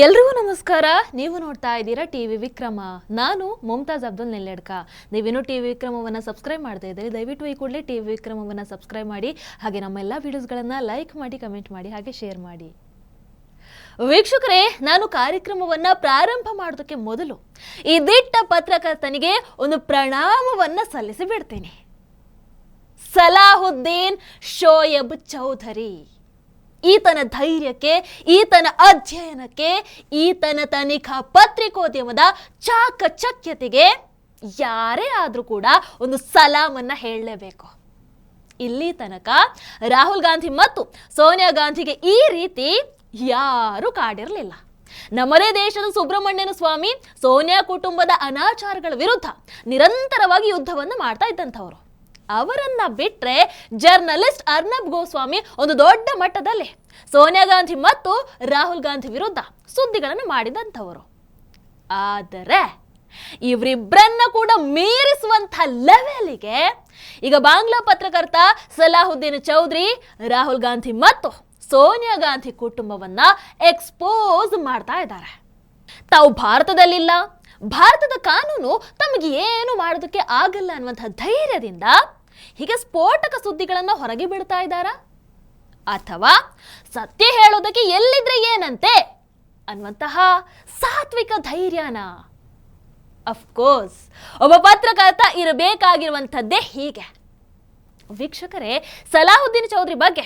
ಎಲ್ರಿಗೂ ನಮಸ್ಕಾರ. ನೀವು ನೋಡ್ತಾ ಇದ್ದೀರಾ ಟಿವಿ ವಿಕ್ರಮ. ನಾನು ಮುಮ್ತಾಜ್ ಅಬ್ದುಲ್ ನೆಲ್ಲೆಡ್ಕ. ನೀವೇನು ಟಿವಿ ವಿಕ್ರಮವನ್ನು ಸಬ್ಸ್ಕ್ರೈಬ್ ಮಾಡ್ತಾ ಇದ್ದೀರಿ, ದಯವಿಟ್ಟು ಈ ಕೂಡಲೇ ಟಿವಿ ವಿಕ್ರಮವನ್ನು ಸಬ್ಸ್ಕ್ರೈಬ್ ಮಾಡಿ. ಹಾಗೆ ನಮ್ಮ ಎಲ್ಲ ವಿಡಿಯೋಸ್ಗಳನ್ನು ಲೈಕ್ ಮಾಡಿ, ಕಮೆಂಟ್ ಮಾಡಿ, ಹಾಗೆ ಶೇರ್ ಮಾಡಿ. ವೀಕ್ಷಕರೇ, ನಾನು ಕಾರ್ಯಕ್ರಮವನ್ನ ಪ್ರಾರಂಭ ಮಾಡೋದಕ್ಕೆ ಮೊದಲು ಈ ದಿಟ್ಟ ಪತ್ರಕರ್ತನಿಗೆ ಒಂದು ಪ್ರಣಾಮವನ್ನ ಸಲ್ಲಿಸಿ ಬಿಡ್ತೇನೆ. ಸಲಾಹುದ್ದೀನ್ ಶೋಯಬ್ ಚೌಧರಿ, ಈತನ ಧೈರ್ಯಕ್ಕೆ, ಈತನ ಅಧ್ಯಯನಕ್ಕೆ, ಈತನ ತನಿಖಾ ಪತ್ರಿಕೋದ್ಯಮದ ಚಾಕಚಕ್ಯತೆಗೆ ಯಾರೇ ಆದರೂ ಕೂಡ ಒಂದು ಸಲಾಮನ್ನ ಹೇಳಲೇಬೇಕು. ಇಲ್ಲಿ ತನಕ ರಾಹುಲ್ ಗಾಂಧಿ ಮತ್ತು ಸೋನಿಯಾ ಗಾಂಧಿಗೆ ಈ ರೀತಿ ಯಾರು ಕಾಡಿರಲಿಲ್ಲ. ನಮ್ಮದೇ ದೇಶದ ಸುಬ್ರಹ್ಮಣ್ಯನ ಸ್ವಾಮಿ ಸೋನಿಯಾ ಕುಟುಂಬದ ಅನಾಚಾರಗಳ ವಿರುದ್ಧ ನಿರಂತರವಾಗಿ ಯುದ್ಧವನ್ನು ಮಾಡ್ತಾ ಇದ್ದಂಥವ್ರು. ಅವರನ್ನ ಬಿಟ್ರೆ ಜರ್ನಲಿಸ್ಟ್ ಅರ್ನಬ್ ಗೋಸ್ವಾಮಿ ಒಂದು ದೊಡ್ಡ ಮಟ್ಟದಲ್ಲಿ ಸೋನಿಯಾ ಗಾಂಧಿ ಮತ್ತು ರಾಹುಲ್ ಗಾಂಧಿ ವಿರುದ್ಧ ಸುದ್ದಿಗಳನ್ನು ಮಾಡಿದಂಥವರು. ಆದರೆ ಇವರಿಬ್ಬರನ್ನ ಕೂಡ ಮೀರಿಸುವಂಥ ಲೆವೆಲಿಗೆ ಈಗ ಬಾಂಗ್ಲಾ ಪತ್ರಕರ್ತ ಸಲಾಹುದ್ದೀನ್ ಚೌಧರಿ ರಾಹುಲ್ ಗಾಂಧಿ ಮತ್ತು ಸೋನಿಯಾ ಗಾಂಧಿ ಕುಟುಂಬವನ್ನ ಎಕ್ಸ್ಪೋಸ್ ಮಾಡ್ತಾ ಇದ್ದಾರೆ. ತಾವು ಭಾರತದಲ್ಲಿಲ್ಲ, ಭಾರತದ ಕಾನೂನು ತಮಗೆ ಏನು ಮಾಡೋದಕ್ಕೆ ಆಗಲ್ಲ ಅನ್ನುವಂಥ ಧೈರ್ಯದಿಂದ ಹೀಗೆ ಸ್ಫೋಟಕ ಸುದ್ದಿಗಳನ್ನು ಹೊರಗೆ ಬಿಡ್ತಾ ಇದ್ದಾರಾ, ಅಥವಾ ಸತ್ಯ ಹೇಳೋದಕ್ಕೆ ಎಲ್ಲಿದ್ರೆ ಏನಂತೆ ಅನ್ನುವಂತಹ ಸಾತ್ವಿಕ ಧೈರ್ಯನ? ಅಫ್ಕೋರ್ಸ್ ಒಬ್ಬ ಪತ್ರಕರ್ತ ಇರಬೇಕಾಗಿರುವಂಥದ್ದೇ ಹೀಗೆ. ವೀಕ್ಷಕರೇ, ಸಲಾಹುದ್ದೀನ್ ಚೌಧರಿ ಬಗ್ಗೆ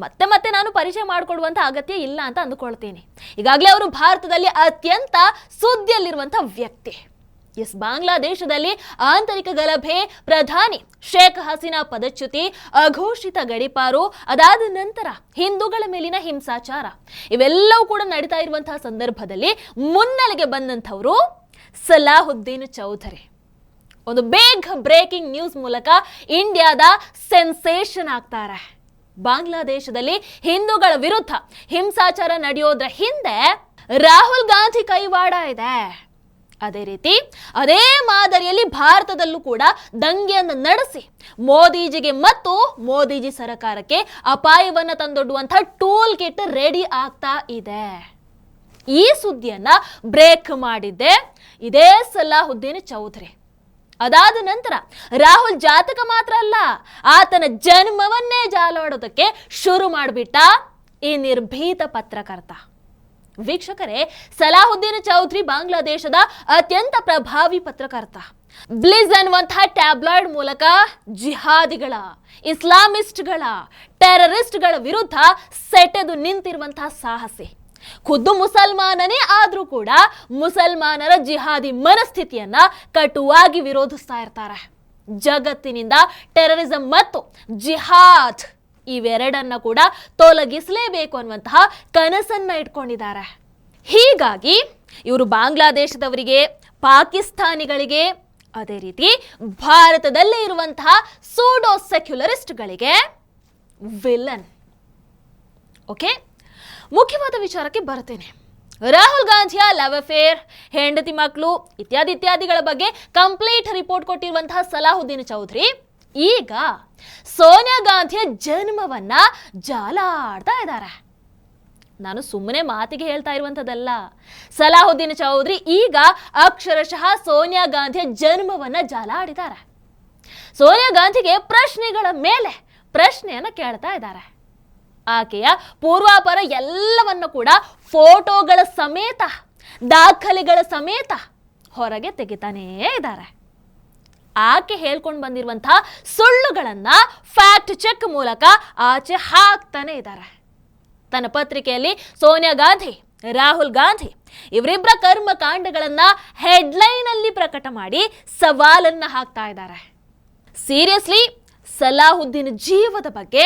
ಮತ್ತೆ ಮತ್ತೆ ನಾನು ಪರಿಚಯ ಮಾಡಿಕೊಡುವಂಥ ಅಗತ್ಯ ಇಲ್ಲ ಅಂತ ಅಂದುಕೊಳ್ತೀನಿ. ಈಗಾಗಲೇ ಅವರು ಭಾರತದಲ್ಲಿ ಅತ್ಯಂತ ಸುದ್ದಿಯಲ್ಲಿರುವಂಥ ವ್ಯಕ್ತಿ. ಎಸ್, ಬಾಂಗ್ಲಾದೇಶದಲ್ಲಿ ಆಂತರಿಕ ಗಲಭೆ, ಪ್ರಧಾನಿ ಶೇಖ್ ಹಸೀನಾ ಪದಚ್ಯುತಿ, ಅಘೋಷಿತ ಗಡೀಪಾರು, ಅದಾದ ನಂತರ ಹಿಂದೂಗಳ ಮೇಲಿನ ಹಿಂಸಾಚಾರ, ಇವೆಲ್ಲವೂ ಕೂಡ ನಡೀತಾ ಇರುವಂತಹ ಸಂದರ್ಭದಲ್ಲಿ ಮುನ್ನೆಲೆಗೆ ಬಂದಂಥವರು ಸಲಾಹುದ್ದೀನ್ ಚೌಧರಿ. ಒಂದು ಬಿಗ್ ಬ್ರೇಕಿಂಗ್ ನ್ಯೂಸ್ ಮೂಲಕ ಇಂಡಿಯಾದ ಸೆನ್ಸೇಷನ್ ಆಗ್ತಾರೆ. ಬಾಂಗ್ಲಾದೇಶದಲ್ಲಿ ಹಿಂದೂಗಳ ವಿರುದ್ಧ ಹಿಂಸಾಚಾರ ನಡೆಯೋದ್ರ ಹಿಂದೆ ರಾಹುಲ್ ಗಾಂಧಿ ಕೈವಾಡ ಇದೆ. ಅದೇ ರೀತಿ ಅದೇ ಮಾದರಿಯಲ್ಲಿ ಭಾರತದಲ್ಲೂ ಕೂಡ ದಂಗೆಯನ್ನು ನಡೆಸಿ ಮೋದಿಜಿಗೆ ಮತ್ತು ಮೋದಿಜಿ ಸರ್ಕಾರಕ್ಕೆ ಅಪಾಯವನ್ನು ತಂದೊಡ್ಡುವಂತಹ ಟೂಲ್ ಕಿಟ್ ರೆಡಿ ಆಗ್ತಾ ಇದೆ. ಈ ಸುದ್ದಿಯನ್ನ ಬ್ರೇಕ್ ಮಾಡಿದ್ದೆ ಇದೇ ಸಲಾಹುದ್ದೀನ್ ಚೌಧರಿ. ಅದಾದ ನಂತರ ರಾಹುಲ್ ಜಾತಕ ಮಾತ್ರ ಅಲ್ಲ, ಆತನ ಜನ್ಮವನ್ನೇ ಜಾಲಾಡೋದಕ್ಕೆ ಶುರು ಮಾಡಿಬಿಟ್ಟ ಈ ನಿರ್ಭೀತ ಪತ್ರಕರ್ತ. ವೀಕ್ಷಕರೇ, ಸಲಾಹುದ್ದೀನ್ ಚೌಧರಿ ಬಾಂಗ್ಲಾದೇಶದ ಅತ್ಯಂತ ಪ್ರಭಾವಿ ಪತ್ರಕರ್ತ. ಬ್ಲಿಜ್ ಅನ್ನುವಂತಹ ಟ್ಯಾಬ್ಲಾಯ್ಡ್ ಮೂಲಕ ಜಿಹಾದಿಗಳ, ಇಸ್ಲಾಮಿಸ್ಟ್ಗಳ, ಟೆರರಿಸ್ಟ್ಗಳ ವಿರುದ್ಧ ಸೆಟೆದು ನಿಂತಿರುವಂತಹ ಸಾಹಸಿ. ಖುದ್ದು ಮುಸಲ್ಮಾನನೇ ಆದ್ರೂ ಕೂಡ ಮುಸಲ್ಮಾನರ ಜಿಹಾದಿ ಮನಸ್ಥಿತಿಯನ್ನ ಕಟುವಾಗಿ ವಿರೋಧಿಸ್ತಾ ಇರ್ತಾರೆ. ಜಗತ್ತಿನಿಂದ ಟೆರರಿಸಂ ಮತ್ತು ಜಿಹಾದ್ ಇವೆರಡನ್ನ ಕೂಡ ತೊಲಗಿಸಲೇಬೇಕು ಅನ್ನುವಂತಹ ಕನಸನ್ನ ಇಟ್ಕೊಂಡಿದ್ದಾರೆ. ಹೀಗಾಗಿ ಇವರು ಬಾಂಗ್ಲಾದೇಶದವರಿಗೆ, ಪಾಕಿಸ್ತಾನಿಗಳಿಗೆ, ಅದೇ ರೀತಿ ಭಾರತದಲ್ಲೇ ಇರುವಂತಹ ಸೂಡೋ ಸೆಕ್ಯುಲರಿಸ್ಟ್ಗಳಿಗೆ ವಿಲನ್. ಓಕೆ, ಮುಖ್ಯವಾದ ವಿಚಾರಕ್ಕೆ ಬರ್ತೇನೆ. ರಾಹುಲ್ ಗಾಂಧಿಯ ಲವ್ ಅಫೇರ್, ಹೆಂಡತಿ ಮಕ್ಕಳು ಇತ್ಯಾದಿಗಳ ಬಗ್ಗೆ ಕಂಪ್ಲೀಟ್ ರಿಪೋರ್ಟ್ ಕೊಟ್ಟಿರುವಂತಹ ಸಲಾಹುದ್ದೀನ್ ಚೌಧರಿ ಈಗ ಸೋನಿಯಾ ಗಾಂಧಿಯ ಜನ್ಮವನ್ನ ಜಾಲಾಡ್ತಾ ಇದ್ದಾರೆ. ನಾನು ಸುಮ್ಮನೆ ಮಾತಿಗೆ ಹೇಳ್ತಾ ಇರುವಂಥದ್ದಲ್ಲ. ಸಲಾಹುದ್ದೀನ್ ಚೌಧರಿ ಈಗ ಅಕ್ಷರಶಃ ಸೋನಿಯಾ ಗಾಂಧಿಯ ಜನ್ಮವನ್ನ ಜಾಲಾಡಿದ್ದಾರೆ. ಸೋನಿಯಾ ಗಾಂಧಿಗೆ ಪ್ರಶ್ನೆಗಳ ಮೇಲೆ ಪ್ರಶ್ನೆಯನ್ನ ಕೇಳ್ತಾ ಇದ್ದಾರೆ. ಆಕೆಯ ಪೂರ್ವಾಪರ ಎಲ್ಲವನ್ನ ಕೂಡ ಫೋಟೋಗಳ ಸಮೇತ, ದಾಖಲೆಗಳ ಸಮೇತ ಹೊರಗೆ ತೆಗಿತಾನೇ ಇದ್ದಾರೆ. ಆಕೆ ಹೇಳ್ಕೊಂಡು ಬಂದಿರುವಂತಹ ಸುಳ್ಳುಗಳನ್ನ ಫ್ಯಾಕ್ಟ್ ಚೆಕ್ ಮೂಲಕ ಆಚೆ ಹಾಕ್ತಾನೆ ಇದ್ದಾರೆ. ತನ್ನ ಪತ್ರಿಕೆಯಲ್ಲಿ ಸೋನಿಯಾ ಗಾಂಧಿ, ರಾಹುಲ್ ಗಾಂಧಿ ಇವರಿಬ್ಬರ ಕರ್ಮಕಾಂಡಗಳನ್ನ ಹೆಡ್ಲೈನ್ ಅಲ್ಲಿ ಪ್ರಕಟ ಮಾಡಿ ಸವಾಲನ್ನ ಹಾಕ್ತಾ ಇದ್ದಾರೆ. ಸೀರಿಯಸ್ಲಿ, ಸಲಾಹುದ್ದೀನ್ ಜೀವದ ಬಗ್ಗೆ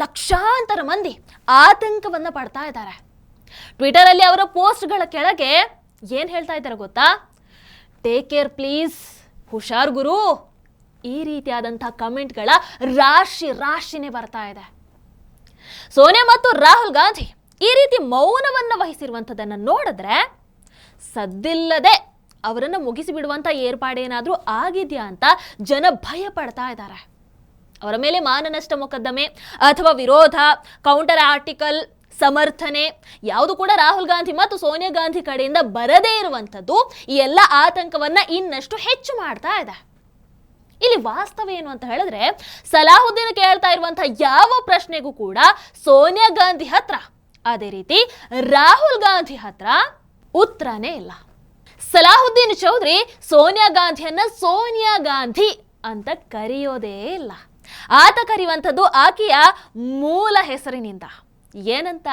ಲಕ್ಷಾಂತರ ಮಂದಿ ಆತಂಕವನ್ನ ಪಡ್ತಾ ಇದ್ದಾರೆ. ಟ್ವಿಟರ್ ಅಲ್ಲಿ ಅವರ ಪೋಸ್ಟ್ಗಳ ಕೆಳಗೆ ಏನ್ ಹೇಳ್ತಾ ಇದ್ದಾರೆ ಗೊತ್ತಾ? ಟೇಕ್ ಕೇರ್ ಪ್ಲೀಸ್, ಹುಷಾರ್ ಗುರು, ಈ ರೀತಿಯಾದಂತಹ ಕಮೆಂಟ್ಗಳ ರಾಶಿನೇ ಬರ್ತಾ ಇದೆ. ಸೋನಿಯಾ ಮತ್ತು ರಾಹುಲ್ ಗಾಂಧಿ ಈ ರೀತಿ ಮೌನವನ್ನ ವಹಿಸಿರುವಂಥದ್ದನ್ನು ನೋಡಿದ್ರೆ ಸದ್ದಿಲ್ಲದೆ ಅವರನ್ನು ಮುಗಿಸಿ ಬಿಡುವಂತ ಏರ್ಪಾಡೇನಾದ್ರೂ ಆಗಿದೆಯಾ ಅಂತ ಜನ ಭಯ ಪಡ್ತಾ ಇದ್ದಾರೆ. ಅವರ ಮೇಲೆ ಮಾನನಷ್ಟ ಮೊಕದ್ದಮೆ ಅಥವಾ ವಿರೋಧ, ಕೌಂಟರ್ ಆರ್ಟಿಕಲ್, ಸಮರ್ಥನೆ ಯಾವುದು ಕೂಡ ರಾಹುಲ್ ಗಾಂಧಿ ಮತ್ತು ಸೋನಿಯಾ ಗಾಂಧಿ ಕಡೆಯಿಂದ ಬರದೇ ಇರುವಂಥದ್ದು ಈ ಎಲ್ಲ ಆತಂಕವನ್ನ ಇನ್ನಷ್ಟು ಹೆಚ್ಚು ಮಾಡ್ತಾ ಇದೆ. ಇಲ್ಲಿ ವಾಸ್ತವ ಏನು ಅಂತ ಹೇಳಿದ್ರೆ, ಸಲಾಹುದ್ದೀನ್ ಕೇಳ್ತಾ ಇರುವಂತಹ ಯಾವ ಪ್ರಶ್ನೆಗೂ ಕೂಡ ಸೋನಿಯಾ ಗಾಂಧಿ ಹತ್ರ, ಅದೇ ರೀತಿ ರಾಹುಲ್ ಗಾಂಧಿ ಹತ್ರ ಉತ್ತರನೇ ಇಲ್ಲ. ಸಲಾಹುದ್ದೀನ್ ಚೌಧರಿ ಸೋನಿಯಾ ಗಾಂಧಿಯನ್ನ ಸೋನಿಯಾ ಗಾಂಧಿ ಅಂತ ಕರೆಯೋದೇ ಇಲ್ಲ. ಆತ ಕರೆಯುವಂಥದ್ದು ಆಕೆಯ ಮೂಲ ಹೆಸರಿನಿಂದ. ಏನಂತ?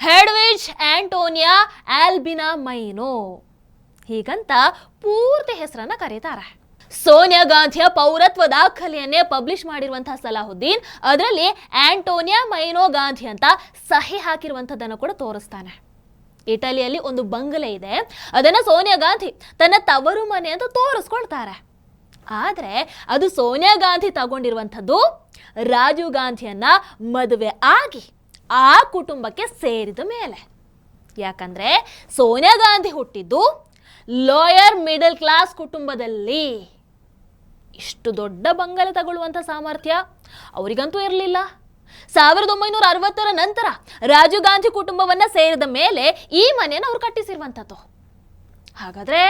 ಹೆಡ್ವಿಜ್ ಆಂಟೋನಿಯಾ ಆಲ್ಬಿನಾ ಮೈನೋ, ಹೀಗಂತ ಪೂರ್ತಿ ಹೆಸರನ್ನ ಕರೀತಾರೆ. ಸೋನಿಯಾ ಗಾಂಧಿಯ ಪೌರತ್ವ ದಾಖಲೆಯನ್ನೇ ಪಬ್ಲಿಷ್ ಮಾಡಿರುವಂತಹ ಸಲಾಹುದ್ದೀನ್ ಅದರಲ್ಲಿ ಆಂಟೋನಿಯಾ ಮೈನೋ ಗಾಂಧಿ ಅಂತ ಸಹಿ ಹಾಕಿರುವಂಥದ್ದನ್ನು ಕೂಡ ತೋರಿಸ್ತಾನೆ. ಇಟಲಿಯಲ್ಲಿ ಒಂದು ಬಂಗಲೆ ಇದೆ, ಅದನ್ನ ಸೋನಿಯಾ ಗಾಂಧಿ ತನ್ನ ತವರು ಮನೆ ಅಂತ ತೋರಿಸ್ಕೊಳ್ತಾರೆ. ಆದ್ರೆ ಅದು ಸೋನಿಯಾ ಗಾಂಧಿ ತಗೊಂಡಿರುವಂಥದ್ದು ರಾಜೀವ್ ಗಾಂಧಿಯನ್ನ ಮದುವೆ ಆಗಿ ಆ ಕುಟುಂಬಕ್ಕೆ ಸೇರಿದ ಮೇಲೆ. ಯಾಕಂದ್ರೆ ಸೋನಿಯಾ ಗಾಂಧಿ ಹುಟ್ಟಿದ್ದು ಲೋಯರ್ ಮಿಡಲ್ ಕ್ಲಾಸ್ ಕುಟುಂಬದಲ್ಲಿ. ಇಷ್ಟು ದೊಡ್ಡ ಬಂಗಲೆ ತಗೊಳ್ಳುವಂಥ ಸಾಮರ್ಥ್ಯ ಅವರಿಗಂತೂ ಇರಲಿಲ್ಲ. 1960ರ ನಂತರ ರಾಜೀವ್ ಗಾಂಧಿ ಕುಟುಂಬವನ್ನ ಸೇರಿದ ಮೇಲೆ ಈ ಮನೆಯನ್ನು ಅವ್ರು ಕಟ್ಟಿಸಿರುವಂಥದ್ದು. ಹಾಗಾದ್ರೆ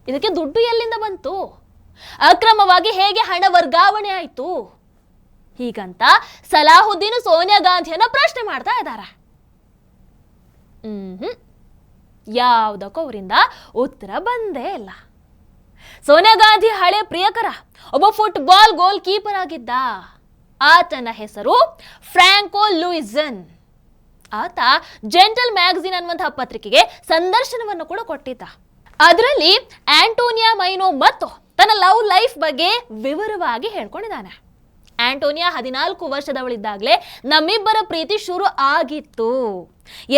ಇದಕ್ಕೆ ದುಡ್ಡು ಎಲ್ಲಿಂದ ಬಂತು? ಅಕ್ರಮವಾಗಿ ಹೇಗೆ ಹಣ ವರ್ಗಾವಣೆ ಆಯಿತು? ಹೀಗಂತ ಸಲಾಹುದ್ದೀನ್ ಸೋನಿಯಾ ಗಾಂಧಿಯನ್ನ ಪ್ರಶ್ನೆ ಮಾಡ್ತಾ ಇದ್ದಾರೆ. ಯಾವುದಕ್ಕೂ ಅವರಿಂದ ಉತ್ತರ ಬಂದೇ ಇಲ್ಲ. ಸೋನಿಯಾ ಗಾಂಧಿ ಹಳೆ ಪ್ರಿಯಕರ ಒಬ್ಬ ಫುಟ್ಬಾಲ್ ಗೋಲ್ ಕೀಪರ್ ಆಗಿದ್ದ. ಆತನ ಹೆಸರು ಫ್ರಾಂಕೋ ಲೂಯಿಸನ್. ಆತ ಜೆಂಟಲ್ ಮ್ಯಾಗಝಿನ್ ಅನ್ನುವಂತಹ ಪತ್ರಿಕೆಗೆ ಸಂದರ್ಶನವನ್ನು ಕೂಡ ಕೊಟ್ಟಿದ್ದ. ಅದರಲ್ಲಿ ಆಂಟೋನಿಯಾ ಮೈನೋ ಮತ್ತು ತನ್ನ ಲವ್ ಲೈಫ್ ಬಗ್ಗೆ ವಿವರವಾಗಿ ಹೇಳ್ಕೊಂಡಿದ್ದಾನೆ. ಆಂಟೋನಿಯಾ 14 ವರ್ಷದವಳಿದ್ದಾಗಲೇ ನಮ್ಮಿಬ್ಬರ ಪ್ರೀತಿ ಶುರು ಆಗಿತ್ತು.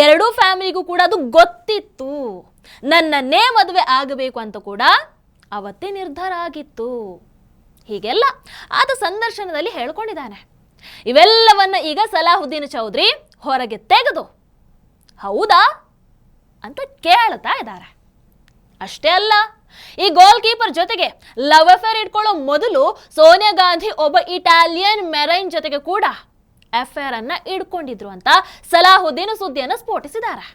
ಎರಡೂ ಫ್ಯಾಮಿಲಿಗೂ ಕೂಡ ಅದು ಗೊತ್ತಿತ್ತು. ನನ್ನನ್ನೇ ಮದುವೆ ಆಗಬೇಕು ಅಂತ ಕೂಡ ಅವತ್ತೇ ನಿರ್ಧಾರ ಆಗಿತ್ತು. ಹೀಗೆಲ್ಲ ಆತ ಸಂದರ್ಶನದಲ್ಲಿ ಹೇಳ್ಕೊಂಡಿದ್ದಾನೆ. ಇವೆಲ್ಲವನ್ನ ಈಗ ಸಲಾಹುದ್ದೀನ್ ಚೌಧರಿ ಹೊರಗೆ ತೆಗೆದು ಹೌದಾ ಅಂತ ಕೇಳ್ತಾ ಇದ್ದಾರೆ. ಅಷ್ಟೇ ಅಲ್ಲ, ಈ ಗೋಲ್ ಕೀಪರ್ ಜೊತೆಗೆ ಲವ್ ಅಫೇರ್ ಇಟ್ಕೊಳ್ಳೋ ಮೊದಲು ಸೋನಿಯಾ ಗಾಂಧಿ ಒಬ್ಬ ಇಟಾಲಿಯನ್ ಮೆರೈನ್ ಜೊತೆಗೆ ಕೂಡ ಅಫೇರ್ ಅನ್ನ ಇಟ್ಕೊಂಡಿದ್ರು ಅಂತ ಸಲಾಹುದ್ದೀನ್ ಸುದ್ದಿಯನ್ನು ಸ್ಫೋಟಿಸಿದ್ದಾರೆ.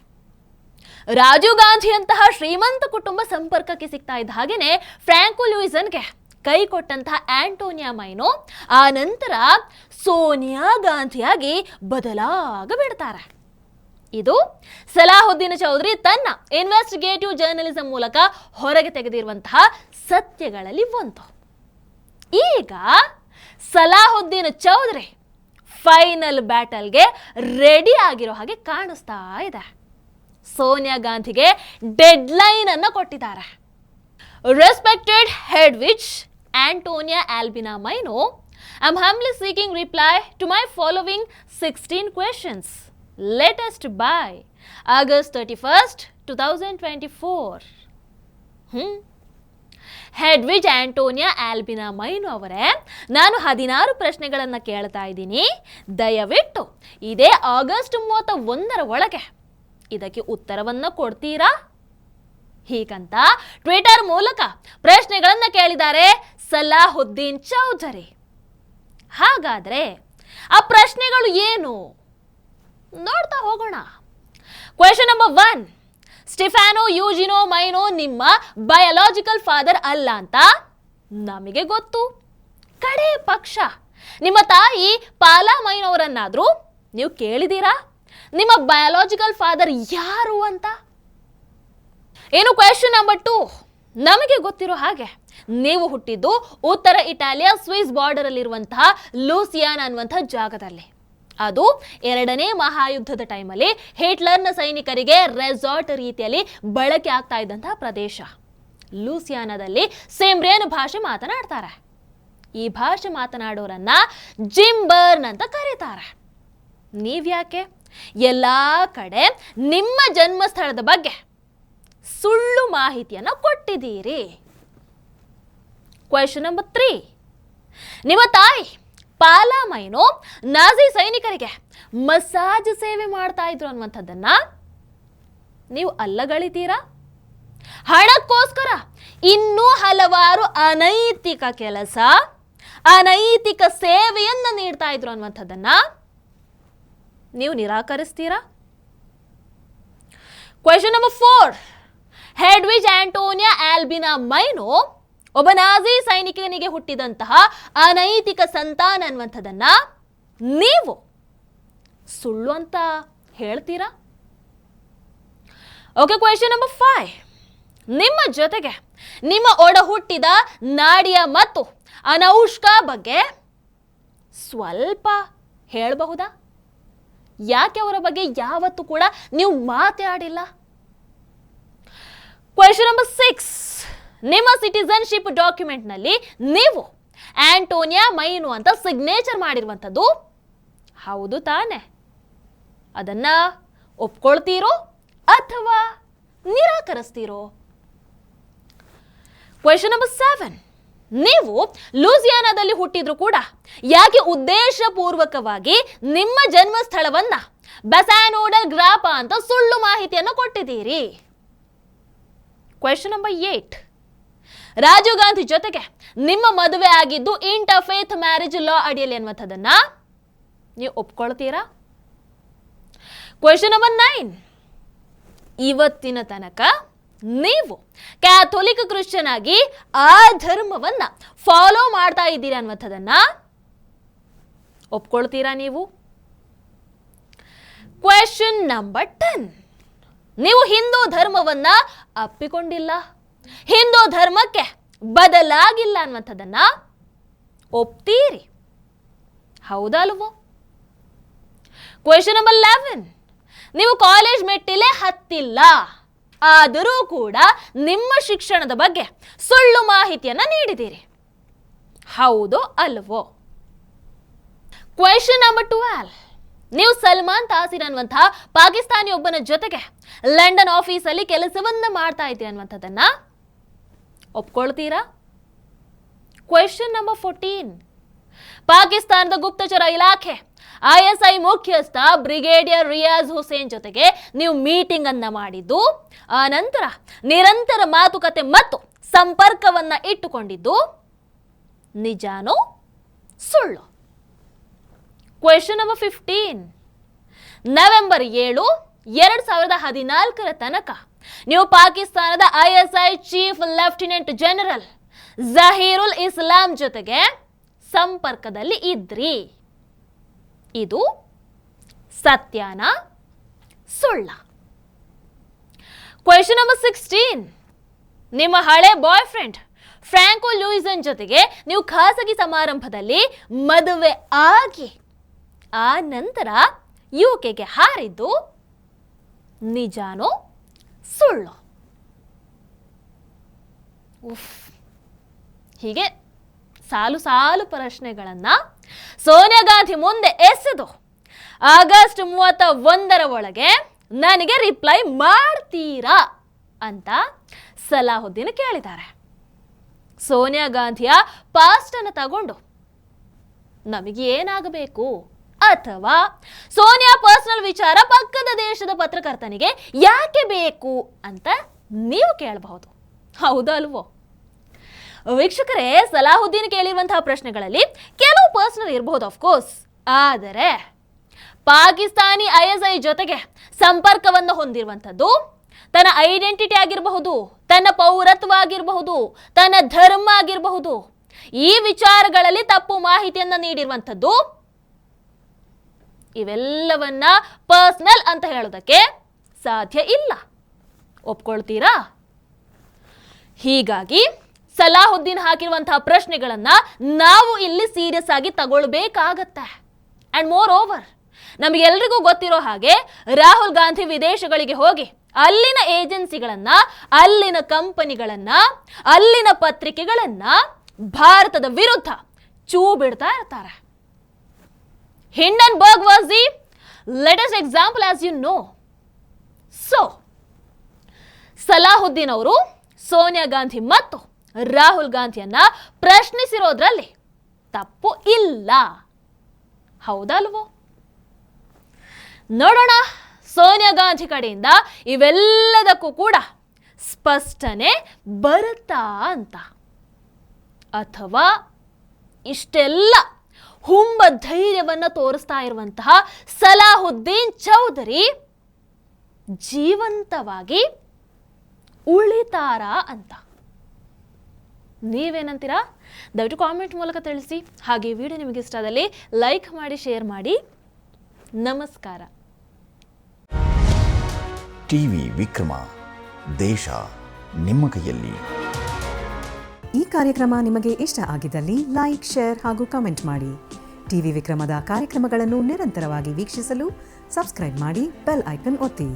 ರಾಜೀವ್ ಗಾಂಧಿಯಂತಹ ಶ್ರೀಮಂತ ಕುಟುಂಬ ಸಂಪರ್ಕಕ್ಕೆ ಸಿಗ್ತಾ ಇದ್ದ ಹಾಗೇನೆ ಫ್ರಾಂಕೋ ಲೂಯಿಸನ್ಗೆ ಕೈ ಕೊಟ್ಟಂತಹ ಆಂಟೋನಿಯಾ ಮೈನೋ ಆ ನಂತರ ಸೋನಿಯಾ ಗಾಂಧಿಯಾಗಿ ಬದಲಾಗಬಿಡ್ತಾರೆ. ಇದು ಸಲಾಹುದ್ದೀನ್ ಚೌಧರಿ ತನ್ನ ಇನ್ವೆಸ್ಟಿಗೇಟಿವ್ ಜರ್ನಲಿಸಂ ಮೂಲಕ ಹೊರಗೆ ತೆಗೆದಿರುವಂತಹ ಸತ್ಯಗಳಲ್ಲಿ ಒಂದು. ಈಗ ಸಲಾಹುದ್ದೀನ್ ಚೌಧರಿ ಫೈನಲ್ ಬ್ಯಾಟಲ್ಗೆ ರೆಡಿ ಆಗಿರೋ ಹಾಗೆ ಕಾಣಿಸ್ತಾ ಇದೆ. ಸೋನಿಯಾ ಗಾಂಧಿಗೆ ಡೆಡ್ ಲೈನ್ ಅನ್ನು ಕೊಟ್ಟಿದ್ದಾರೆ. Respected Hedwig Antonia Albina Maino, I am humbly seeking reply to my following 16 questions. Latest by August 31st, 2024. Hedwig Antonia Albina Maino ಅವರೇ, ನಾನು 16 ಪ್ರಶ್ನೆಗಳನ್ನು ಕೇಳ್ತಾ ಇದ್ದೀನಿ. ದಯವಿಟ್ಟು ಇದೇ ಆಗಸ್ಟ್ 31ರ ಒಳಗೆ ಇದಕ್ಕೆ ಉತ್ತರವನ್ನು ಕೊಡ್ತೀರಾ? ಹೀಗಂತ ಟ್ವಿಟರ್ ಮೂಲಕ ಪ್ರಶ್ನೆಗಳನ್ನು ಕೇಳಿದ್ದಾರೆ ಸಲಾಹುದ್ದೀನ್ ಚೌಧರಿ. ಹಾಗಾದ್ರೆ ಆ ಪ್ರಶ್ನೆಗಳು ಏನು ನೋಡ್ತಾ ಹೋಗೋಣ. ಕ್ವೆಶ್ಚನ್ ನಂಬರ್ 1, ಸ್ಟೆಫಾನೋ ಯೂಜಿನೋ ಮೈನೋ ನಿಮ್ಮ ಬಯಾಲಜಿಕಲ್ ಫಾದರ್ ಅಲ್ಲ ಅಂತ ನಮಗೆ ಗೊತ್ತು. ಕಡೆ ಪಕ್ಷ ನಿಮ್ಮ ತಾಯಿ ಪಾಲಾ ಮೈನೋ ಅವರನ್ನಾದ್ರೂ ನೀವು ಕೇಳಿದೀರಾ ನಿಮ್ಮ ಬಯಾಲಜಿಕಲ್ ಫಾದರ್ ಯಾರು ಅಂತ? ಏನು ಕ್ವೆಶ್ಚನ್ ನಂಬರ್ 2, ನಮಗೆ ಗೊತ್ತಿರೋ ಹಾಗೆ ನೀವು ಹುಟ್ಟಿದ್ದು ಉತ್ತರ ಇಟಾಲಿಯ ಸ್ವಿಸ್ ಬಾರ್ಡರ್ ಅಲ್ಲಿರುವಂತಹ ಲೂಸಿಯಾನ ಅನ್ನುವಂತಹ ಜಾಗದಲ್ಲಿ. ಅದು 2ನೇ ಮಹಾಯುದ್ಧದ ಟೈಮಲ್ಲಿ ಹಿಟ್ಲರ್ನ ಸೈನಿಕರಿಗೆ ರೆಸಾರ್ಟ್ ರೀತಿಯಲ್ಲಿ ಬಳಕೆ ಆಗ್ತಾ ಇದ್ದಂತಹ ಪ್ರದೇಶ. ಲೂಸಿಯಾನದಲ್ಲಿ ಸಿಮ್ರಿಯನ್ ಭಾಷೆ ಮಾತನಾಡ್ತಾರೆ. ಈ ಭಾಷೆ ಮಾತನಾಡೋರನ್ನ ಜಿಂಬರ್ನ್ ಅಂತ ಕರೀತಾರೆ. ನೀವ್ಯಾಕೆ ಎಲ್ಲಾ ಕಡೆ ನಿಮ್ಮ ಜನ್ಮಸ್ಥಳದ ಬಗ್ಗೆ ಸುಳ್ಳು ಮಾಹಿತಿಯನ್ನು ಕೊಟ್ಟಿದ್ದೀರಿ? ಕ್ವೆಶ್ಚನ್ ನಂಬರ್ 3, ನಿಮ್ಮ ತಾಯಿ ಪಾಲಾ ಮೈನೋ ನಾಜಿ ಸೈನಿಕರಿಗೆ ಮಸಾಜ್ ಸೇವೆ ಮಾಡ್ತಾ ಇದ್ರು ಅನ್ನುವಂಥದ್ದನ್ನ ನೀವು ಅಲ್ಲಗಳಿತೀರಾ? ಹಣಕ್ಕೋಸ್ಕರ ಇನ್ನೂ ಹಲವಾರು ಅನೈತಿಕ ಕೆಲಸ, ಅನೈತಿಕ ಸೇವೆಯನ್ನ ನೀಡ್ತಾ ಇದ್ರು ಅನ್ನುವಂಥದ್ದನ್ನ ನೀವು ನಿರಾಕರಿಸ್ತೀರಾ? Question number 4, ಹೆಡ್ವಿಜ್ Antonia Albina minor ಒಬ್ಬ ನಾಜಿ ಸೈನಿಕನಿಗೆ ಹುಟ್ಟಿದಂತಹ ಅನೈತಿಕ ಸಂತಾನ ಅನ್ನುವಂಥದ್ದನ್ನ ನೀವು ಸುಳ್ಳು ಅಂತ ಹೇಳ್ತೀರಾ? ಓಕೆ, ಕ್ವೆಶ್ಚನ್ ನಂಬರ್ 5, ನಿಮ್ಮ ಜೊತೆಗೆ ನಿಮ್ಮ ಒಡ ಹುಟ್ಟಿದ ನಾಡಿಯಾ ಮತ್ತು ಅನೌಷ್ಕಾ ಬಗ್ಗೆ ಸ್ವಲ್ಪ ಹೇಳಬಹುದಾ? ಯಾಕೆ ಅವರ ಬಗ್ಗೆ ಯಾವತ್ತೂ ಕೂಡ ನೀವು ಮಾತಾಡಿಲ್ಲ? ಕ್ವೆಶ್ಚನ್ ನಂಬರ್ 6, ನಿಮ್ಮ ಸಿಟಿಸನ್ಶಿಪ್ ಡಾಕ್ಯುಮೆಂಟ್ನಲ್ಲಿ ನೀವು ಆಂಟೋನಿಯಾ ಮೈನೋ ಅಂತ ಸಿಗ್ನೇಚರ್ ಮಾಡಿರುವಂಥದ್ದು ಹೌದು ತಾನೆ? ಅದನ್ನ ಒಪ್ಕೊಳ್ತೀರೋ ಅಥವಾ ನಿರಾಕರಿಸ್ತೀರೋ? ಕ್ವೆಶ್ಚನ್ ನಂಬರ್ 7, ನೀವು ಲೂಸಿಯಾನಾದಲ್ಲಿ ಹುಟ್ಟಿದ್ರು ಕೂಡ ಯಾಕೆ ಉದ್ದೇಶಪೂರ್ವಕವಾಗಿ ನಿಮ್ಮ ಜನ್ಮ ಸ್ಥಳವನ್ನ ಬಸಾನೋಡಲ್ ಗ್ರಾಪ ಅಂತ ಸುಳ್ಳು ಮಾಹಿತಿಯನ್ನು ಕೊಟ್ಟಿದ್ದೀರಿ? ಕ್ವೆಶ್ಚನ್ ನಂಬರ್ 8, ರಾಜೀವ್ ಗಾಂಧಿ ಜೊತೆಗೆ ನಿಮ್ಮ ಮದುವೆ ಆಗಿದ್ದು ಇಂಟರ್ಫೇತ್ ಮ್ಯಾರೇಜ್ ಲಾ ಅಡಿಯಲ್ಲಿ ಅನ್ನುವಂಥದ್ದನ್ನ ನೀವು ಒಪ್ಕೊಳ್ತೀರಾ? ಕ್ವೆಶ್ಚನ್ ನಂಬರ್ 9, ಇವತ್ತಿನ ತನಕ ನೀವು ಕ್ಯಾಥೋಲಿಕ್ ಕ್ರಿಶ್ಚಿಯನ್ ಆಗಿ ಆ ಧರ್ಮವನ್ನ ಫಾಲೋ ಮಾಡ್ತಾ ಇದ್ದೀರಾ ಅನ್ನುವಂಥದ್ದನ್ನ ಒಪ್ಕೊಳ್ತೀರಾ ನೀವು? ಕ್ವೆಶ್ಚನ್ ನಂಬರ್ 10, ನೀವು ಹಿಂದೂ ಧರ್ಮವನ್ನ ಅಪ್ಪಿಕೊಂಡಿಲ್ಲ, ಹಿಂದೂ ಧರ್ಮಕ್ಕೆ ಬದಲಾಗಿಲ್ಲ ಅನ್ನುವಂಥದ್ದನ್ನ ಒಪ್ತೀರಿ, ಹೌದಲ್ವೋ? ಕ್ವೆಶ್ಚನ್ ನಂಬರ್ 11, ನೀವು ಕಾಲೇಜ್ ಮೆಟ್ಟಿಲೇ ಹತ್ತಿಲ್ಲ, ಆದರೂ ಕೂಡ ನಿಮ್ಮ ಶಿಕ್ಷಣದ ಬಗ್ಗೆ ಸುಳ್ಳು ಮಾಹಿತಿಯನ್ನ ನೀಡಿದ್ದೀರಿ, ಹೌದೋ ಅಲ್ವೋ? ಕ್ವೆಶ್ಚನ್ ನಂಬರ್ 12, ನೀವು ಸಲ್ಮಾನ್ ತಾಸಿರ್ ಅನ್ನುವಂತಹ ಪಾಕಿಸ್ತಾನಿ ಒಬ್ಬನ ಜೊತೆಗೆ ಲಂಡನ್ ಆಫೀಸಲ್ಲಿ ಕೆಲಸವನ್ನ ಮಾಡ್ತಾ ಇದ್ದೀರಿ ಅನ್ನುವಂಥದ್ದನ್ನ ಒಪ್ಕೊಳ್ತೀರಾ? ಕ್ವೆಶ್ಚನ್ ನಂಬರ್ 14, ಪಾಕಿಸ್ತಾನದ ಗುಪ್ತಚರ ಇಲಾಖೆ ISI ಮುಖ್ಯಸ್ಥ ಬ್ರಿಗೇಡಿಯರ್ ರಿಯಾಜ್ ಹುಸೇನ್ ಜೊತೆಗೆ ನೀವು ಮೀಟಿಂಗ್ ಅನ್ನ ಮಾಡಿದ್ದು, ಆ ನಂತರ ನಿರಂತರ ಮಾತುಕತೆ ಮತ್ತು ಸಂಪರ್ಕವನ್ನ ಇಟ್ಟುಕೊಂಡಿದ್ದು ನಿಜಾನೋ ಸುಳ್ಳು? ಕ್ವೆಶ್ಚನ್ ನಂಬರ್ 15, ನವೆಂಬರ್ 7, 2014 ತನಕ ನೀವು ಪಾಕಿಸ್ತಾನದ ISI ಚೀಫ್ ಲೆಫ್ಟಿನೆಂಟ್ ಜನರಲ್ ಜಹೀರುಲ್ ಇಸ್ಲಾಂ ಜೊತೆಗೆ ಸಂಪರ್ಕದಲ್ಲಿ ಇದ್ರಿ, ಇದು ಸತ್ಯನಾ ಸುಳ್ಳ? ಕ್ವೆಶ್ಚನ್ ನಂಬರ್ 16, ನಿಮ್ಮ ಹಳೆ ಬಾಯ್ ಫ್ರೆಂಡ್ ಫ್ರಾಂಕೋ ಲೂಯಿಸನ್ ಜೊತೆಗೆ ನೀವು ಖಾಸಗಿ ಸಮಾರಂಭದಲ್ಲಿ ಮದುವೆ ಆಗಿ ಆ ನಂತರ ಯುಕೆಗೆ ಹಾರಿದ್ದು ನಿಜಾನೋ ಸುಳ್ಳು? ಹೀಗೆ ಸಾಲು ಸಾಲು ಪ್ರಶ್ನೆಗಳನ್ನ ಸೋನಿಯಾ ಗಾಂಧಿ ಮುಂದೆ ಎಸೆದು ಆಗಸ್ಟ್ 31 ಒಳಗೆ ನನಗೆ ರಿಪ್ಲೈ ಮಾಡ್ತೀರಾ ಅಂತ ಸಲಾಹುದ್ದೀನ್ ಕೇಳಿದ್ದಾರೆ. ಸೋನಿಯಾ ಗಾಂಧಿಯ ಪಾಸ್ಟ್ ಅನ್ನು ತಗೊಂಡು ನಮಗೆ ಏನಾಗಬೇಕು, ಅಥವಾ ಸೋನಿಯಾ ಪರ್ಸನಲ್ ವಿಚಾರ ಪಕ್ಕದ ದೇಶದ ಪತ್ರಕರ್ತನಿಗೆ ಯಾಕೆ ಬೇಕು ಅಂತ ನೀವು ಕೇಳಬಹುದು, ಹೌದಲ್ವೋ? ವೀಕ್ಷಕರೇ, ಸಲಾಹುದ್ದೀನ್ ಕೇಳಿರುವಂತಹ ಪ್ರಶ್ನೆಗಳಲ್ಲಿ ಕೆಲವು ಪರ್ಸನಲ್ ಇರಬಹುದು ಆಫ್ಕೋರ್ಸ್, ಆದರೆ ಪಾಕಿಸ್ತಾನಿ ISI ಜೊತೆಗೆ ಸಂಪರ್ಕವನ್ನು ಹೊಂದಿರುವಂಥದ್ದು ತನ್ನ ಐಡೆಂಟಿಟಿ ಆಗಿರಬಹುದು, ತನ್ನ ಪೌರತ್ವ ಆಗಿರಬಹುದು, ತನ್ನ ಧರ್ಮ ಆಗಿರಬಹುದು, ಈ ವಿಚಾರಗಳಲ್ಲಿ ತಪ್ಪು ಮಾಹಿತಿಯನ್ನು ನೀಡಿರುವಂಥದ್ದು, ಇವೆಲ್ಲವನ್ನ ಪರ್ಸನಲ್ ಅಂತ ಹೇಳೋದಕ್ಕೆ ಸಾಧ್ಯ ಇಲ್ಲ. ಒಪ್ಕೊಳ್ತೀರಾ? ಹೀಗಾಗಿ ಸಲಾಹುದ್ದೀನ್ ಹಾಕಿರುವಂತಹ ಪ್ರಶ್ನೆಗಳನ್ನ ನಾವು ಇಲ್ಲಿ ಸೀರಿಯಸ್ ಆಗಿ ತಗೊಳ್ಬೇಕಾಗತ್ತೆ. ಅಂಡ್ ಮೋರ್ ಓವರ್, ನಮಗೆಲ್ರಿಗೂ ಗೊತ್ತಿರೋ ಹಾಗೆ ರಾಹುಲ್ ಗಾಂಧಿ ವಿದೇಶಗಳಿಗೆ ಹೋಗಿ ಅಲ್ಲಿನ ಏಜೆನ್ಸಿಗಳನ್ನ, ಅಲ್ಲಿನ ಕಂಪನಿಗಳನ್ನ, ಅಲ್ಲಿನ ಪತ್ರಿಕೆಗಳನ್ನ ಭಾರತದ ವಿರುದ್ಧ ಚೂ ಬಿಡ್ತಾ ಇರ್ತಾರೆ. Hindenburg was the latest example as you know. So Salahuddin ಅವರು ಸೋನಿಯಾ ಗಾಂಧಿ ಮತ್ತು ರಾಹುಲ್ ಗಾಂಧಿಯನ್ನ ಪ್ರಶ್ನಿಸಿರೋದ್ರಲ್ಲಿ ತಪ್ಪು ಇಲ್ಲ, ಹೌದಲ್ವೋ? ನೋಡೋಣ ಸೋನಿಯಾ ಗಾಂಧಿ ಕಡೆಯಿಂದ ಇವೆಲ್ಲದಕ್ಕೂ ಕೂಡ ಸ್ಪಷ್ಟನೆ ಬರುತ್ತಾ ಅಂತ, ಅಥವಾ ಇಷ್ಟೆಲ್ಲ ಹುಂಬ ಧೈರ್ಯವನ್ನ ತೋರಿಸ್ತಾ ಇರುವಂತಹ ಸಲಾಹುದ್ದೀನ್ ಚೌಧರಿ ಜೀವಂತವಾಗಿ ಉಳಿತಾರ ಅಂತ ನೀವೇನಂತೀರಾ? ದಯವಿಟ್ಟು ಕಾಮೆಂಟ್ ಮೂಲಕ ತಿಳಿಸಿ. ಹಾಗೆ ವಿಡಿಯೋ ನಿಮಗೆ ಇಷ್ಟ ಆದಲ್ಲಿ ಲೈಕ್ ಮಾಡಿ, ಶೇರ್ ಮಾಡಿ. ನಮಸ್ಕಾರ. ಟಿವಿ ವಿಕ್ರಮ, ದೇಶ ನಿಮ್ಮ ಕೈಯಲ್ಲಿ. ಈ ಕಾರ್ಯಕ್ರಮ ನಿಮಗೆ ಇಷ್ಟ ಆಗಿದ್ದಲ್ಲಿ ಲೈಕ್, ಶೇರ್ ಹಾಗೂ ಕಮೆಂಟ್ ಮಾಡಿ. ಟಿವಿ ವಿಕ್ರಮದ ಕಾರ್ಯಕ್ರಮಗಳನ್ನು ನಿರಂತರವಾಗಿ ವೀಕ್ಷಿಸಲು ಸಬ್ಸ್ಕ್ರೈಬ್ ಮಾಡಿ, ಬೆಲ್ ಐಕನ್ ಒತ್ತಿ.